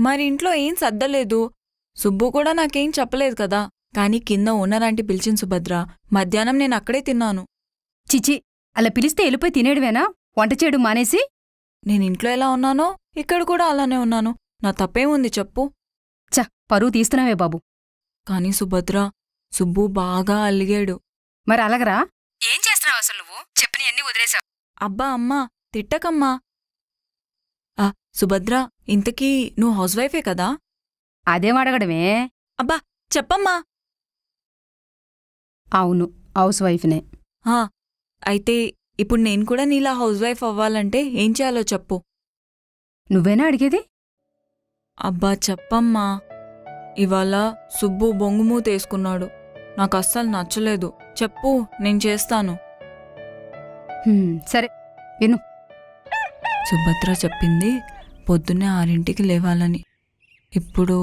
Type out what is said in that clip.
మరి ఇంట్లో ఏం సర్దలేదు. సుబ్బు కూడా నాకేం చెప్పలేదు కదా. కానీ కింద ఓనర్ ఆంటీ పిలిచింది సుభద్ర. మధ్యాహ్నం నేను అక్కడే తిన్నాను. చిచి, అలా పిలిస్తే వెళ్ళిపోయి తినేడువేనా? వంట చేయడం మానేసి? నేనింట్లో ఎలా ఉన్నానో ఇక్కడ కూడా అలానే ఉన్నాను. నా తప్పేముంది చెప్పు. పరువు తీస్తున్నావే బాబు. కాని సుభద్ర, సుబ్బు బాగా అలిగాడు. మరి అలగరా? ఏం చేస్తున్నావు అసలు నువ్వు? చెప్పినవన్నీ వదిలేశావు. అబ్బా అమ్మా, తిట్టకమ్మా. సుభద్ర, ఇంతకీ నువ్వు హౌస్ వైఫే కదా? అదేం అడగడమే. అబ్బా చెప్పమ్మా. అవును, హౌస్ వైఫ్నే. అయితే ఇప్పుడు నేను కూడా నీలా హౌస్ వైఫ్ అవ్వాలంటే ఏం చేయాలో చెప్పు. నువ్వేనా అడిగేది? అబ్బా చెప్పమ్మా. ఇవాళ సుబ్బు బొంగుమూతేసుకున్నాడు. నాకస్సలు నచ్చలేదు. చెప్పు, నేను చేస్తాను. సరే విను. సుభద్ర చెప్పింది పొద్దున్నే 6ంటికి లేవాలని. ఇప్పుడు